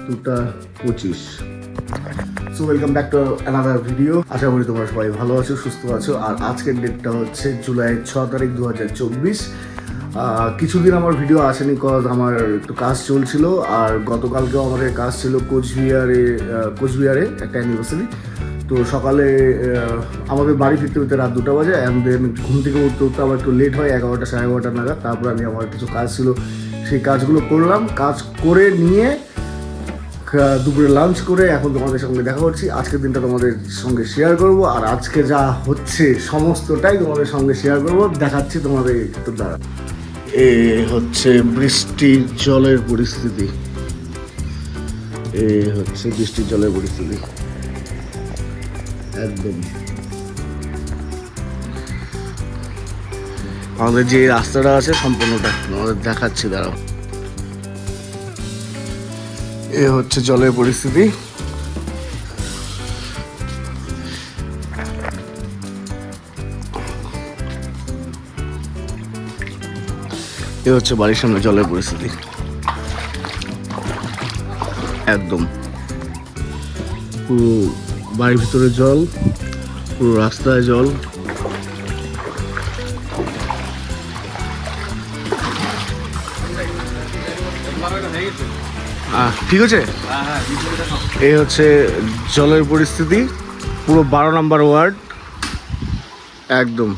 2:25। So welcome back to another video. আশা করি তোমরা সবাই ভালো আছো, সুস্থ আছো। আর আজকের ডেটটা হচ্ছে জুলাই 6 তারিখ 2024। কিছুদিন আমার ভিডিও আসেনি কজ আমার একটু কাজ চলছিল। আর গতকালকেও আমাদের কাজ ছিল কোচবিহারে একটা অ্যানিভার্সারি। তো সকালে আমাদের বাড়ি ফিরতে ফিরতে রাত 2টা বাজে। অ্যান্ড দেন ঘুম থেকে উঠতে উঠতে আমার একটু লেট হয়, 11টা সাড়ে 11টা নাগাদ। তারপর আমি আমার কিছু কাজ ছিল, সেই কাজগুলো করলাম। কাজ করে নিয়ে দুপুরে লাঞ্চ করে এখন তোমাদের সঙ্গে দেখা করছি। আজকের দিনটা তোমাদের সঙ্গে শেয়ার করব, আর আজকে যা হচ্ছে সমস্তটাই তোমাদের সঙ্গে শেয়ার করব, দেখাচ্ছি তোমাদের একটু দ্বারা। এ হচ্ছে বৃষ্টির জলের পরিস্থিতি, একদম আমাদের যে রাস্তাটা আছে সম্পূর্ণটা আমাদের দেখাচ্ছি, দাঁড়াও। এ হচ্ছে জলের পরিস্থিতি। এ হচ্ছে বাড়ির সামনে জলের পরিস্থিতি, একদম পুরো বাড়ির ভিতরে জল, পুরো রাস্তায় জল। ঠিক আছে, এই হচ্ছে জলের পরিস্থিতি। পুরো 12 নম্বর ওয়ার্ড, একদম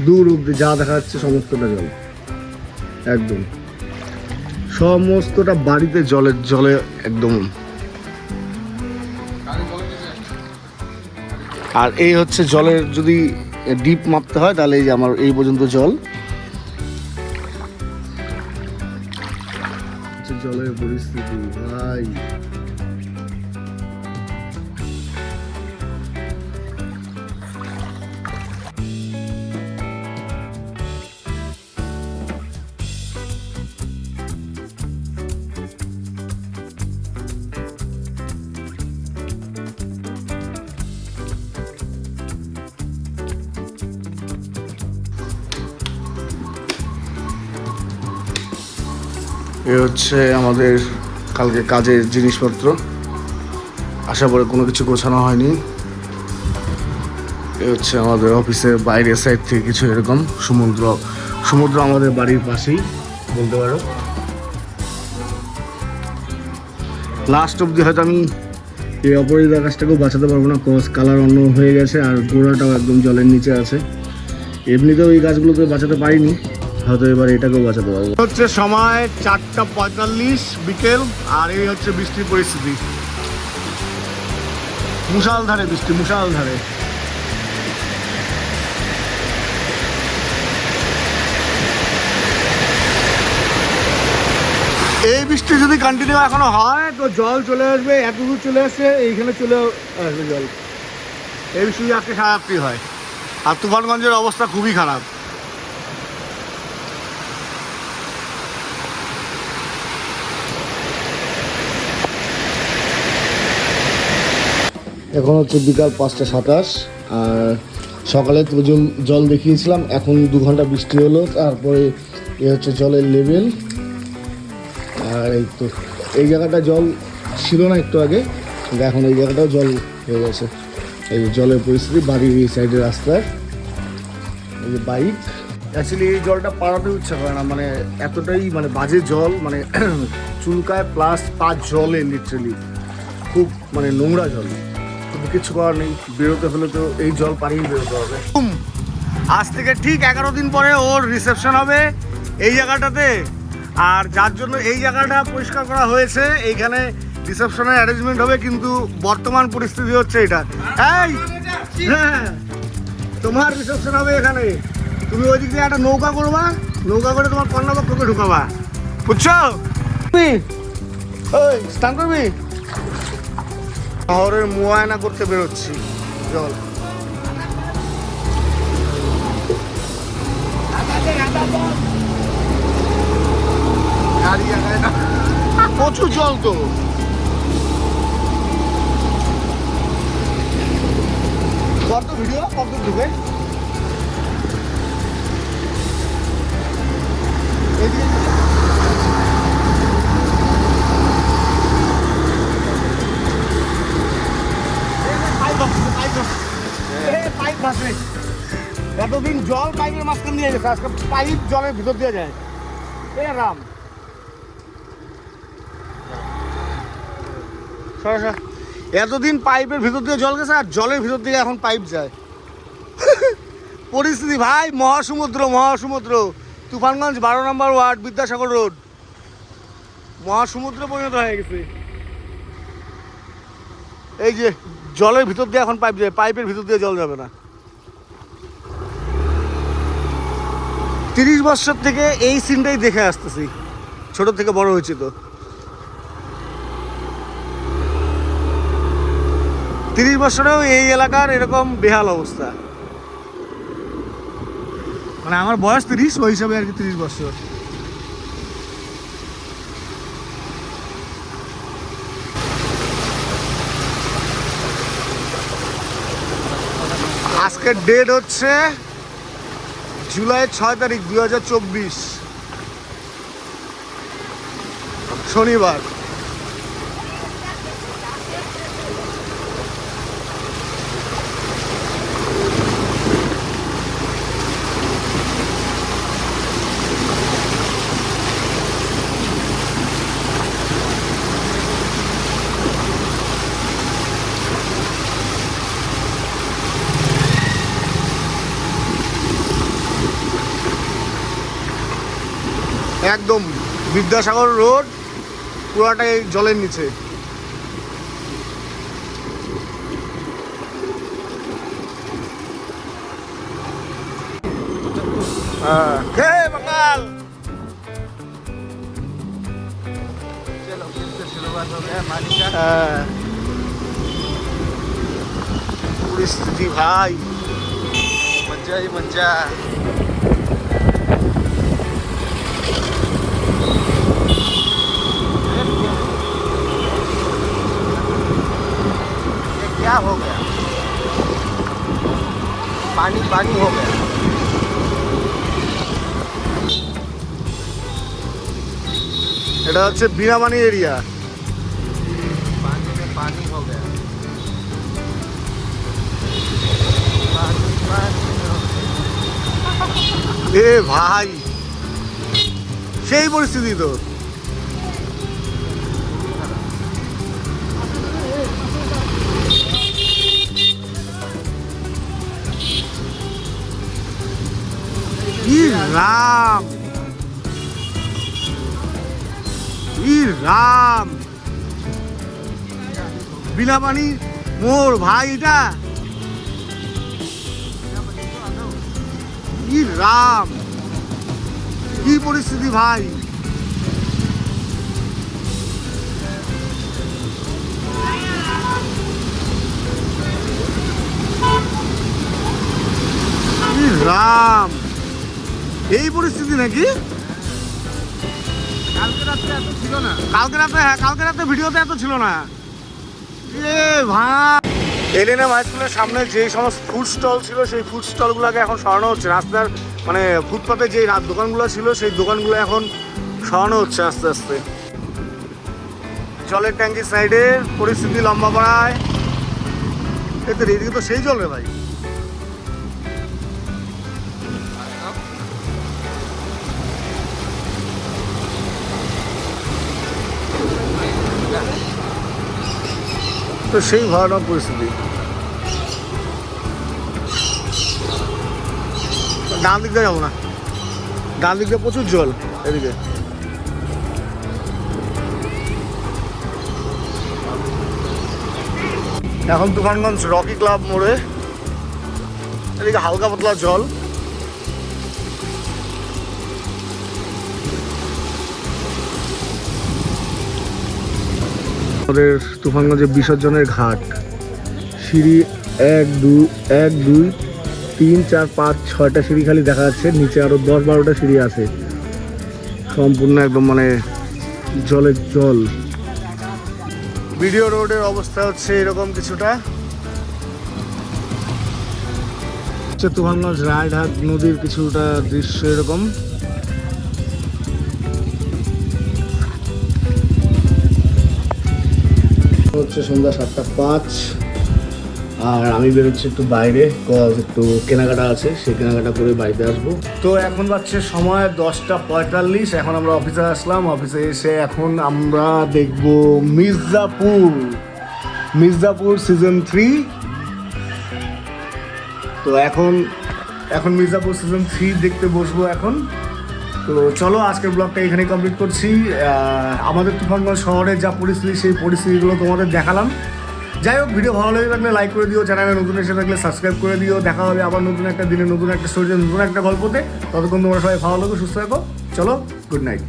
দূর অব্দি যা দেখা যাচ্ছে সমস্তটা জল, একদম সমস্তটা বাড়িতে জলে একদম। আর এই হচ্ছে জলের যদি ডিপ মাপতে হয় তাহলে এই যে আমার এই পর্যন্ত জল। জলের পরিস্থিতি ভাই, এ হচ্ছে আমাদের কালকে কাজের জিনিসপত্র। আশা করে কোনো কিছু গোছানো হয়নি। এ হচ্ছে আমাদের অফিসের বাইরের সাইড থেকে কিছু এরকম সমুদ্র আমাদের বাড়ির পাশেই বলতে পারো। লাস্ট অবধি হয়তো আমি এই অপরাজিতা গাছটাকেও বাঁচাতে পারবো না, কজ কালার অন্য হয়ে গেছে আর গোড়াটাও একদম জলের নিচে আছে। এমনিতেও এই গাছগুলোকে বাঁচাতে পারিনি, হয়তো এবার এটাকেও বাঁচাতে পারবো। হচ্ছে সময় 4:45 বিকেল, আর এই হচ্ছে বৃষ্টির পরিস্থিতি। মুষালধারে বৃষ্টি, মুষালধারে। এই বৃষ্টি যদি কন্টিনিউ এখনো হয় তো জল চলে আসবে, এত দূর চলে আসছে, এইখানে চলে আসবে জল। এই বৃষ্টি আজকে সারারাত্রি হয়। আর তুফানগঞ্জের অবস্থা খুবই খারাপ। এখন হচ্ছে বিকাল 5:27, আর সকালে তো জল দেখিয়েছিলাম। এখন 2 ঘন্টা বৃষ্টি হলো, তারপরে এ হচ্ছে জলের লেভেল। আর এই তো এই জায়গাটা জল ছিল না একটু আগে, কিন্তু এখন এই জায়গাটাও জল হয়ে গেছে। এই জলের পরিস্থিতি বাড়ির এই সাইডের রাস্তায়। এই যে বাইক, অ্যাকচুয়ালি এই জলটা পাড়াতে ইচ্ছা করে না, মানে এতটাই মানে বাজে জল, মানে চুলকায় প্লাস পা জলে লিটারেলি খুব মানে নোংরা জল। কিন্তু কিছু করার নেই, বেরোতে হলে তো এই জল পাড়িয়ে বেরোতে হবে। আজ থেকে ঠিক 11 দিন পরে ওর রিসেপশন হবে এই জায়গাটাতে। আর যার জন্য এই জায়গাটা পরিষ্কার করা হয়েছে, এইখানে রিসেপশনের অ্যারেঞ্জমেন্ট হবে। কিন্তু বর্তমান পরিস্থিতি হচ্ছে এটা, এই হ্যাঁ তোমার রিসেপশন হবে এখানে, তুমি ওই দিক দিয়ে একটা নৌকা করবা, নৌকা করে তোমার কন্যাপক্ষকে ঢুকাবা, বুঝছো? ওই স্নান করবি? শহরের মুয়ায়না করতে বেরোচ্ছি, জল প্রচুর জল তো। কত ভিডিও কত ঢুকে জল পাইপের মাঝখান দিয়ে গেছে, আজকে পাইপ জলের ভিতর দিয়ে যায়। এ রাম এতদিন পাইপের ভিতর দিয়ে জল গেছে আর জলের ভিতর দিয়ে এখন পাইপ যায়। পরিস্থিতি ভাই মহাসমুদ্র, মহাসমুদ্র। তুফানগঞ্জ 12 নম্বর ওয়ার্ড, বিদ্যাসাগর রোড, মহাসমুদ্র পরিণত হয়ে গেছে। এই যে জলের ভিতর দিয়ে এখন পাইপ যায়, পাইপের ভিতর দিয়ে জল যাবে না। 30 বছর থেকে এই সিনটাই দেখে আসতেছি, ছোট থেকে বড় হয়েছে। তো 30 বছরেও এই এলাকার এরকম বেহাল অবস্থা। মানে আমার বয়স 30, ওই হিসাবে আর কি 30 বছর। আজকের ডেট হচ্ছে জুলাই 6 তারিখ 2024, শনিবার। একদম বিদ্যাসাগর রোড পুরাটাই জলের নিচে। পরিস্থিতি ভাই মজ্জাই মজ্জা। क्या हो गया, पानी पानी हो गया। এটা হচ্ছে বিনামানি এরিয়া, पानी में पानी हो गया। এ ভাই সেই পরিস্থিতি তো। রাম রাম বিনাপানি মোর ভাই, এটা রাম কি পরিস্থিতি ভাই। রাম এই পরিস্থিতি নাকি? কালকে রাতে এত ছিল না, কালকে রাতে, হ্যাঁ কালকে রাতে ভিডিওতে এত ছিল না। এ ভাই এলএনএম হাই স্কুলের সামনে যে সমস্ত ফুড স্টল ছিল সেই ফুড স্টলগুলোকে এখন সরানো হচ্ছে। রাস্তার মানে ফুটপাতে যে দোকানগুলো ছিল সেই দোকানগুলো এখন সরানো হচ্ছে আস্তে আস্তে। জলের ট্যাঙ্কির সাইডের পরিস্থিতি লম্বা পাড়ায়, এতে এদিকে তো সেই জল রে ভাই। তো সেই ভয়ানক পরিস্থিতি। ডান দিক দিয়ে যাবো না, ডান দিক দিয়ে প্রচুর জল এদিকে। এখন তুফানগঞ্জ রকি ক্লাব মোড়ে, এদিকে হালকা পাতলা জল। আমাদের তুফানগঞ্জের বিসর্জনের ঘাট, সিঁড়ি 1 2 1 2 3 4 5 6টা সিঁড়ি খালি দেখা যাচ্ছে, নিচে আরো 10-12টা সিঁড়ি আছে, সম্পূর্ণ একদম মানে জলের জল। ভিডিও রোডের অবস্থা হচ্ছে এরকম কিছুটা। তুফানগঞ্জ রায়ঘাট নদীর কিছুটা দৃশ্য এরকম। হচ্ছে সন্ধ্যা 7টা 5, আর আমি বেরোচ্ছি একটু বাইরে, একটু কেনাকাটা আছে, সেই কেনাকাটা করে বাড়িতে আসবো। তো এখন বাজছে সময় 10:45, এখন আমরা অফিসে আসলাম। অফিসে এসে এখন আমরা দেখব মির্জাপুর সিজন 3। তো এখন মির্জাপুর সিজন 3 দেখতে বসবো এখন। তো চলো আজকের ব্লগটা এখানেই কমপ্লিট করছি। আমাদের তুফানগঞ্জ শহরের যা পরিস্থিতি, সেই পরিস্থিতিগুলো তোমাদের দেখালাম। যাই হোক, ভিডিও ভালো লেগে থাকলে লাইক করে দিও, চ্যানেলে নতুন এসে থাকলে সাবস্ক্রাইব করে দিও। দেখা হবে আবার নতুন একটা দিনে, নতুন একটা স্টোরিতে, নতুন একটা গল্পতে। ততক্ষণ তোমরা সবাই ভালো লাগো, সুস্থ থাকো। চলো, গুড নাইট।